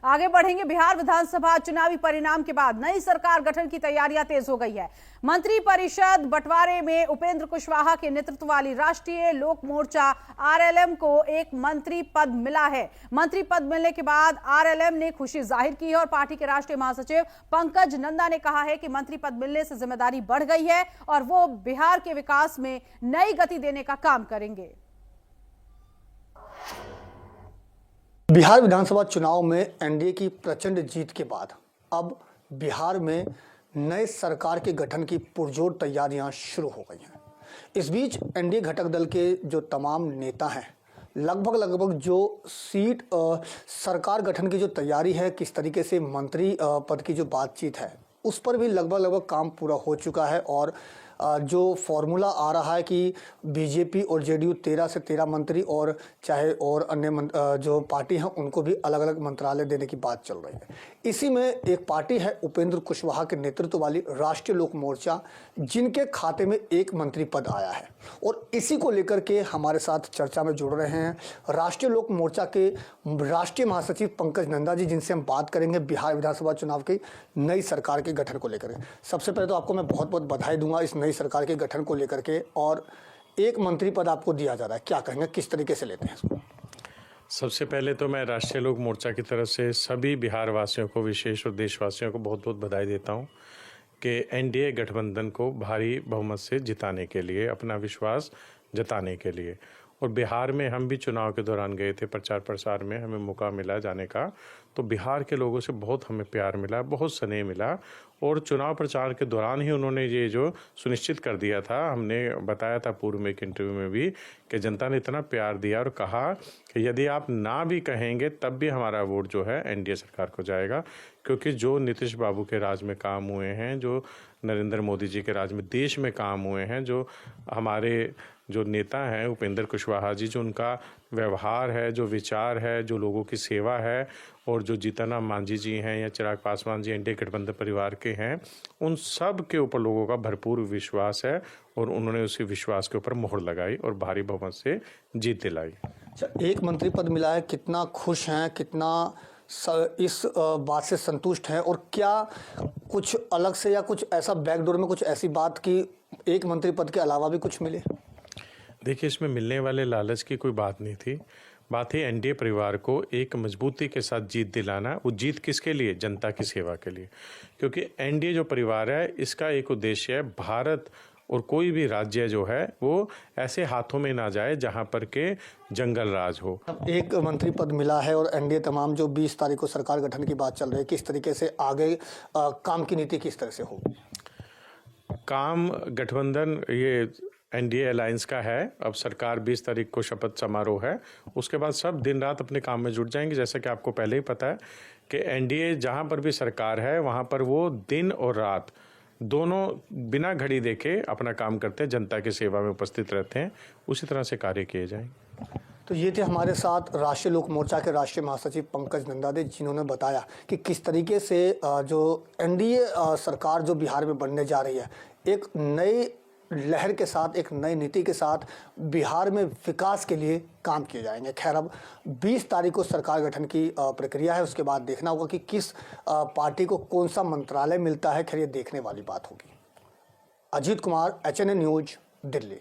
आगे बढ़ेंगे। बिहार विधानसभा चुनावी परिणाम के बाद नई सरकार गठन की तैयारियां तेज हो गई है। मंत्री परिषद बंटवारे में उपेंद्र कुशवाहा के नेतृत्व वाली राष्ट्रीय लोक मोर्चा आरएलएम को एक मंत्री पद मिला है। मंत्री पद मिलने के बाद आरएलएम ने खुशी जाहिर की है और पार्टी के राष्ट्रीय महासचिव पंकज नंदा ने कहा है कि मंत्री पद मिलने से जिम्मेदारी बढ़ गई है और वो बिहार के विकास में नई गति देने का काम करेंगे। बिहार विधानसभा चुनाव में एनडीए की प्रचंड जीत के बाद अब बिहार में नए सरकार के गठन की पुरजोर तैयारियां शुरू हो गई हैं। इस बीच एनडीए घटक दल के जो तमाम नेता हैं, लगभग जो सीट सरकार गठन की जो तैयारी है, किस तरीके से मंत्री पद की जो बातचीत है, उस पर भी लगभग काम पूरा हो चुका है। और जो फॉर्मूला आ रहा है कि बीजेपी और जेडीयू 13 से 13 मंत्री और चाहे और अन्य जो पार्टी हैं उनको भी अलग अलग मंत्रालय देने की बात चल रही है। इसी में एक पार्टी है उपेंद्र कुशवाहा के नेतृत्व वाली राष्ट्रीय लोक मोर्चा, जिनके खाते में एक मंत्री पद आया है। और इसी को लेकर के हमारे साथ चर्चा में जुड़ रहे हैं राष्ट्रीय लोक मोर्चा के राष्ट्रीय महासचिव पंकज नंदा जी, जिनसे हम बात करेंगे बिहार विधानसभा चुनाव की नई सरकार के गठन को लेकर। सबसे पहले तो आपको मैं बहुत बहुत बधाई दूंगा इस नई सरकार के गठन को लेकर के, और एक मंत्री पद आपको दिया जा रहा है, क्या कहेंगे, किस तरीके से लेते हैं इसको? सबसे पहले तो मैं राष्ट्रीय लोक मोर्चा की तरफ से सभी बिहार वासियों को, विशेष और देशवासियों को बहुत बहुत बधाई देता हूं कि एनडीए गठबंधन को भारी बहुमत से जिताने के लिए, अपना विश्वास जताने के लिए। और बिहार में हम भी चुनाव के दौरान गए थे, प्रचार प्रसार में हमें मौका मिला जाने का, तो बिहार के लोगों से बहुत हमें प्यार मिला, बहुत स्नेह मिला। और चुनाव प्रचार के दौरान ही उन्होंने ये जो सुनिश्चित कर दिया था, हमने बताया था पूर्व में एक इंटरव्यू में भी, कि जनता ने इतना प्यार दिया और कहा कि यदि आप ना भी कहेंगे तब भी हमारा वोट जो है एनडीए सरकार को जाएगा। क्योंकि जो नीतीश बाबू के राज में काम हुए हैं, जो नरेंद्र मोदी जी के राज में देश में काम हुए हैं, जो हमारे जो नेता हैं उपेंद्र कुशवाहा जी, जो उनका व्यवहार है, जो विचार है, जो लोगों की सेवा है, और जो जीतन राम मांझी जी हैं या चिराग पासवान जी एनडीए गठबंधन परिवार के हैं, उन सब के ऊपर लोगों का भरपूर विश्वास है और उन्होंने उसी विश्वास के ऊपर मोहर लगाई और भारी बहुमत से जीत दिलाई। एक मंत्री पद मिला है, कितना खुश हैं, कितना इस बात से संतुष्ट हैं, और क्या कुछ अलग से या कुछ ऐसा बैकडोर में कुछ ऐसी बात कि एक मंत्री पद के अलावा भी कुछ मिले? देखिए, इसमें मिलने वाले लालच की कोई बात नहीं थी। बात है एनडीए परिवार को एक मजबूती के साथ जीत दिलाना। वो जीत किसके लिए? जनता की सेवा के लिए। क्योंकि एनडीए जो परिवार है, इसका एक उद्देश्य है, भारत और कोई भी राज्य जो है वो ऐसे हाथों में ना जाए जहां पर के जंगल राज हो। एक मंत्री पद मिला है और एनडीए तमाम जो 20 तारीख को सरकार गठन की बात चल रही है, किस तरीके से आगे काम की नीति किस तरह से होगी? काम गठबंधन ये एनडीए अलायंस का है। अब सरकार 20 तारीख को शपथ समारोह है, उसके बाद सब दिन रात अपने काम में जुट जाएंगे। जैसा कि आपको पहले ही पता है कि एनडीए जहां पर भी सरकार है वहां पर वो दिन और रात दोनों बिना घड़ी देखे अपना काम करते हैं, जनता की सेवा में उपस्थित रहते हैं। उसी तरह से कार्य किए जाएंगे। तो ये थे हमारे साथ राष्ट्रीय लोक मोर्चा के राष्ट्रीय महासचिव पंकज नंदा, जिन्होंने बताया कि किस तरीके से जो एनडीए सरकार जो बिहार में बनने जा रही है, एक नई लहर के साथ, एक नई नीति के साथ बिहार में विकास के लिए काम किए जाएंगे। खैर, अब 20 तारीख को सरकार गठन की प्रक्रिया है, उसके बाद देखना होगा कि किस पार्टी को कौन सा मंत्रालय मिलता है। खैर, ये देखने वाली बात होगी। Ajit Kumar, HNN news, Delhi.